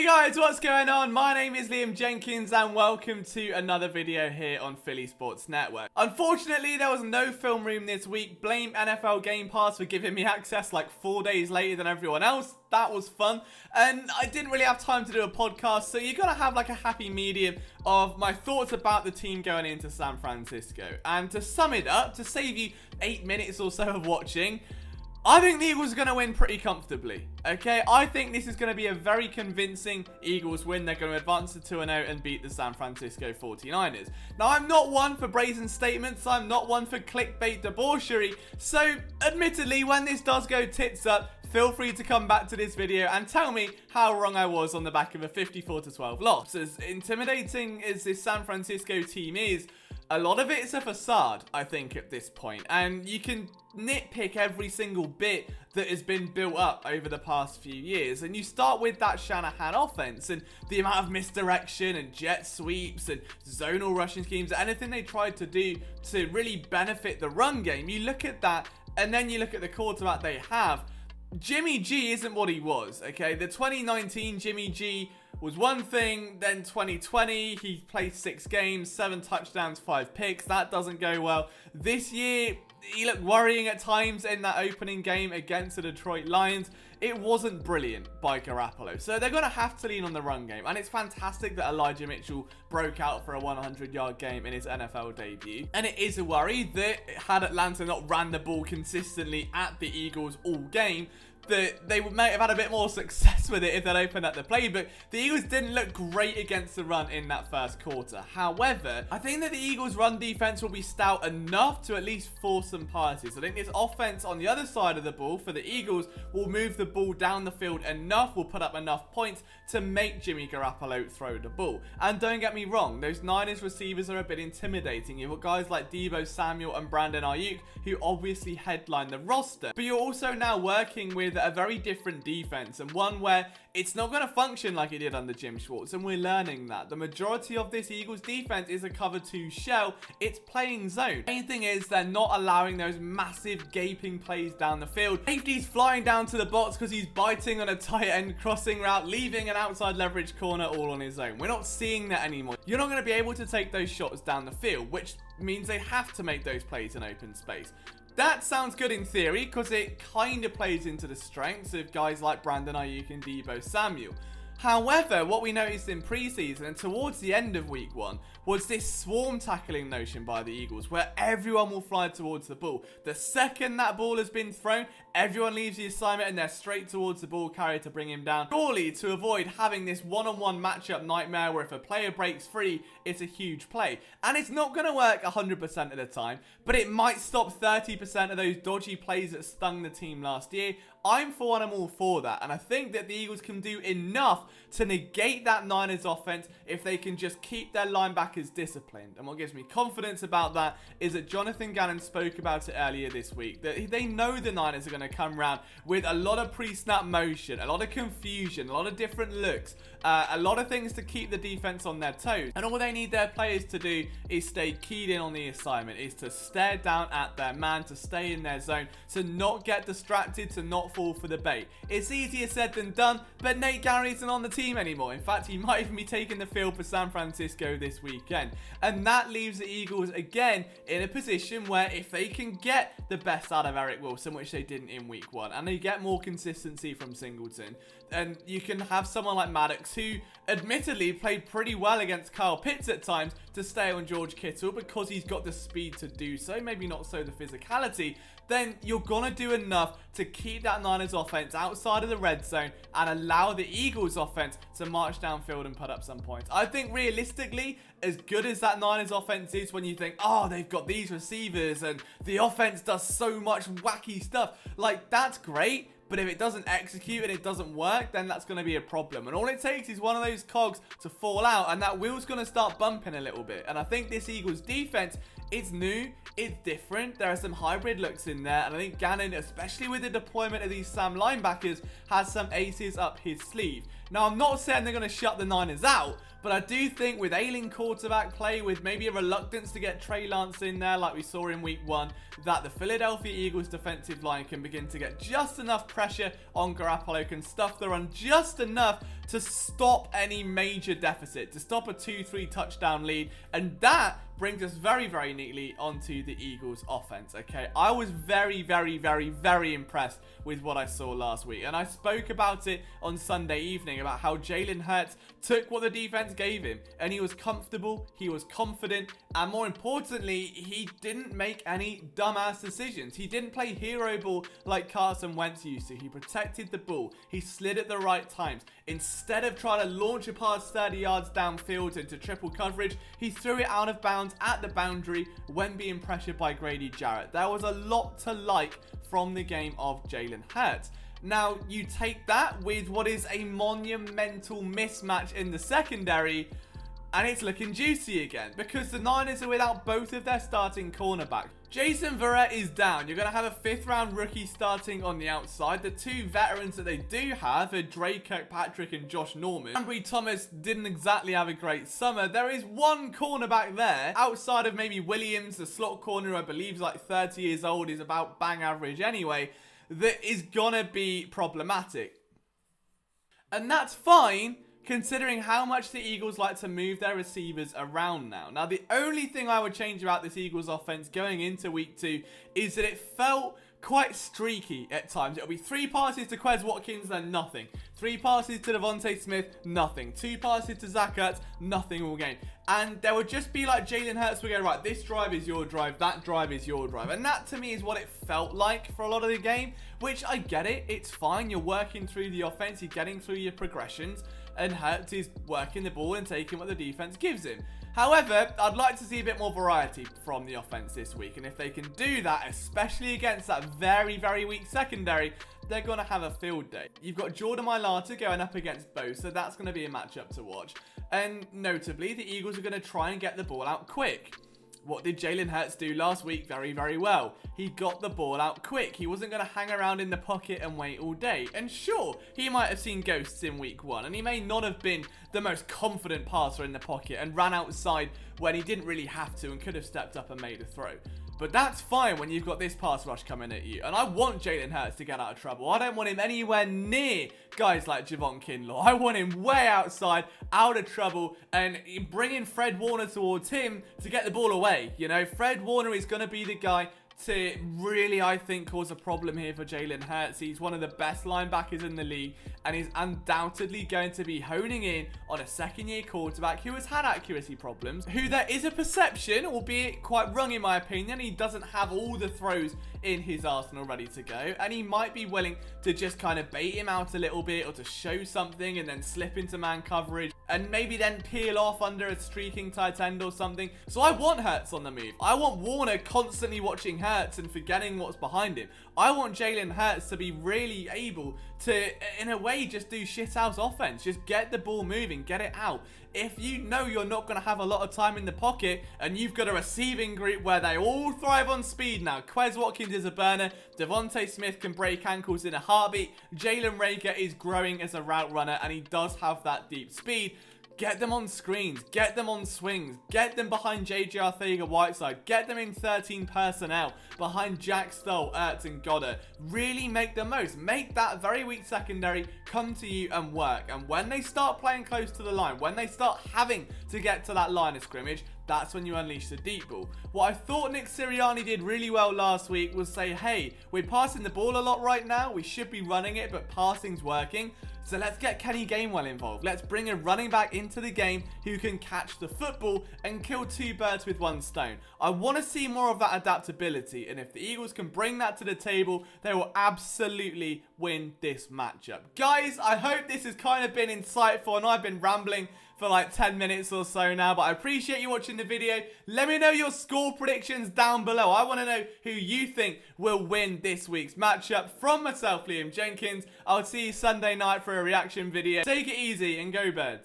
Guys, what's going on? My name is Liam Jenkins and welcome to another video here on Philly Sports Network. Unfortunately, there was no film room this week. Blame NFL Game Pass for giving me access like 4 days later than everyone else. That was fun. And I didn't really have time to do a podcast, so you're going to have like a happy medium of my thoughts about the team going into San Francisco. And to sum it up, to save you 8 minutes or so of watching, I think the Eagles are going to win pretty comfortably, okay? I think this is going to be a very convincing Eagles win. They're going to advance to 2-0 and beat the San Francisco 49ers. Now, I'm not one for brazen statements. I'm not one for clickbait debauchery. So, admittedly, when this does go tits up, feel free to come back to this video and tell me how wrong I was on the back of a 54-12 loss. As intimidating as this San Francisco team is, a lot of it's a facade, I think, at this point. And you can nitpick every single bit that has been built up over the past few years. And you start with that Shanahan offense and the amount of misdirection and jet sweeps and zonal rushing schemes, anything they tried to do to really benefit the run game. You look at that and then you look at the quarterback they have. Jimmy G isn't what he was, okay? The 2019 Jimmy G was one thing, then 2020, he played 6 games, 7 touchdowns, 5 picks. That doesn't go well. This year, he looked worrying at times in that opening game against the Detroit Lions. It wasn't brilliant by Garoppolo. So they're going to have to lean on the run game. And it's fantastic that Elijah Mitchell broke out for a 100-yard game in his NFL debut. And it is a worry that had Atlanta not ran the ball consistently at the Eagles all game, that they might have had a bit more success with it if they'd opened up the playbook. The Eagles didn't look great against the run in that first quarter. However, I think that the Eagles' run defense will be stout enough to at least force some passes. I think this offense on the other side of the ball for the Eagles will move the ball down the field enough, will put up enough points to make Jimmy Garoppolo throw the ball. And don't get me wrong, those Niners receivers are a bit intimidating. You've got guys like Deebo Samuel and Brandon Ayuk who obviously headline the roster. But you're also now working with a very different defense, and one where it's not going to function like it did under Jim Schwartz, and we're learning that. The majority of this Eagles defense is a cover 2 shell. It's playing zone. The main thing is they're not allowing those massive gaping plays down the field. Safety's flying down to the box because he's biting on a tight end crossing route, leaving an outside leverage corner all on his own. We're not seeing that anymore. You're not going to be able to take those shots down the field, which means they have to make those plays in open space. That sounds good in theory because it kind of plays into the strengths of guys like Brandon Ayuk and Deebo Samuel. However, what we noticed in preseason and towards the end of week 1 was this swarm tackling notion by the Eagles where everyone will fly towards the ball. The second that ball has been thrown, everyone leaves the assignment and they're straight towards the ball carrier to bring him down. Surely to avoid having this one-on-one matchup nightmare where if a player breaks free, it's a huge play. And it's not going to work 100% of the time, but it might stop 30% of those dodgy plays that stung the team last year. I'm for one, I'm all for that. And I think that the Eagles can do enough to negate that Niners offense if they can just keep their linebackers disciplined. And what gives me confidence about that is that Jonathan Gannon spoke about it earlier this week, that they know the Niners are going to come around with a lot of pre-snap motion, a lot of confusion, a lot of different looks, a lot of things to keep the defense on their toes. And all they need their players to do is stay keyed in on the assignment, is to stare down at their man, to stay in their zone, to not get distracted, to not fall for the bait. It's easier said than done, but Nate Gary isn't on the team anymore. In fact, he might even be taking the field for San Francisco this weekend. And that leaves the Eagles again in a position where if they can get the best out of Eric Wilson, which they didn't in week 1, and they get more consistency from Singleton, and you can have someone like Maddox who admittedly played pretty well against Kyle Pitts at times to stay on George Kittle because he's got the speed to do so, maybe not so the physicality, then you're going to do enough to keep that Niners offense outside of the red zone and allow the Eagles offense to march downfield and put up some points. I think realistically, as good as that Niners offense is when you think, oh, they've got these receivers and the offense does so much wacky stuff, like that's great. But if it doesn't execute and it doesn't work, then that's going to be a problem. And all it takes is one of those cogs to fall out and that wheel's going to start bumping a little bit. And I think this Eagles defense, it's new, it's different. There are some hybrid looks in there. And I think Gannon, especially with the deployment of these Sam linebackers, has some aces up his sleeve. Now, I'm not saying they're going to shut the Niners out, but I do think with ailing quarterback play, with maybe a reluctance to get Trey Lance in there like we saw in week 1, that the Philadelphia Eagles defensive line can begin to get just enough pressure on Garoppolo, can stuff the run just enough to stop any major deficit, to stop a 2-3 touchdown lead. And that brings us very, very neatly onto the Eagles offense, okay? I was very, very, very, very impressed with what I saw last week. And I spoke about it on Sunday evening about how Jalen Hurts took what the defense gave him. And he was comfortable, he was confident, and more importantly, he didn't make any dumbass decisions. He didn't play hero ball like Carson Wentz used to. He protected the ball. He slid at the right times. Instead of trying to launch a pass 30 yards downfield into triple coverage, he threw it out of bounds at the boundary when being pressured by Grady Jarrett. There was a lot to like from the game of Jalen Hurts. Now, you take that with what is a monumental mismatch in the secondary, and it's looking juicy again because the Niners are without both of their starting cornerbacks. Jason Verrett is down. You're going to have a 5th round rookie starting on the outside. The 2 veterans that they do have are Dre Kirkpatrick and Josh Norman. Ambry Thomas didn't exactly have a great summer. There is one cornerback there outside of maybe Williams, the slot corner, who I believe is like 30 years old, is about bang average anyway, that is going to be problematic. And that's fine, considering how much the Eagles like to move their receivers around now. Now, the only thing I would change about this Eagles offense going into week 2 is that it felt quite streaky at times. It'll be 3 passes to Quez Watkins, then nothing. 3 passes to Devontae Smith, nothing. 2 passes to Zach Ertz, nothing all game. And there would just be like Jalen Hurts would go, right, this drive is your drive, that drive is your drive. And that to me is what it felt like for a lot of the game, which I get it. It's fine. You're working through the offense. You're getting through your progressions. And Hurts is working the ball and taking what the defense gives him. However, I'd like to see a bit more variety from the offense this week. And if they can do that, especially against that very, very weak secondary, they're going to have a field day. You've got Jordan Mailata going up against Bosa. That's going to be a matchup to watch. And notably, the Eagles are going to try and get the ball out quick. What did Jalen Hurts do last week? Very, very well. He got the ball out quick. He wasn't going to hang around in the pocket and wait all day. And sure, he might have seen ghosts in week 1. And he may not have been the most confident passer in the pocket and ran outside when he didn't really have to and could have stepped up and made a throw. But that's fine when you've got this pass rush coming at you. And I want Jalen Hurts to get out of trouble. I don't want him anywhere near guys like Javon Kinlaw. I want him way outside, out of trouble, and bringing Fred Warner towards him to get the ball away. You know, Fred Warner is going to be the guy to really, I think, cause a problem here for Jalen Hurts. He's one of the best linebackers in the league, and he's undoubtedly going to be honing in on a second-year quarterback who has had accuracy problems, who there is a perception, albeit quite wrong in my opinion, he doesn't have all the throws in his arsenal ready to go, and he might be willing to just kind of bait him out a little bit or to show something and then slip into man coverage and maybe then peel off under a streaking tight end or something. So I want Hurts on the move. I want Warner constantly watching Hurts and forgetting what's behind him. I want Jalen Hurts to be really able to, in a way, just do shit out offense. Just get the ball moving, get it out. If you know you're not going to have a lot of time in the pocket and you've got a receiving group where they all thrive on speed now. Quez Watkins is a burner. Devontae Smith can break ankles in a heartbeat. Jalen Reagor is growing as a route runner and he does have that deep speed. Get them on screens, get them on swings, get them behind J.J. Arcega-Whiteside, get them in 13 personnel behind Jack Stoll, Ertz, and Goddard. Really make the most. Make that very weak secondary come to you and work. And when they start playing close to the line, when they start having to get to that line of scrimmage, that's when you unleash the deep ball. What I thought Nick Sirianni did really well last week was say, hey, we're passing the ball a lot right now. We should be running it, but passing's working. So let's get Kenny Gainwell involved. Let's bring a running back into the game who can catch the football and kill 2 birds with 1 stone. I want to see more of that adaptability, and if the Eagles can bring that to the table, they will absolutely win this matchup. Guys, I hope this has kind of been insightful, and I've been rambling for like 10 minutes or so now, but I appreciate you watching the video. Let me know your score predictions down below. I want to know who you think will win this week's matchup. From myself, Liam Jenkins, I'll see you Sunday night for a reaction video. Take it easy and go Birds.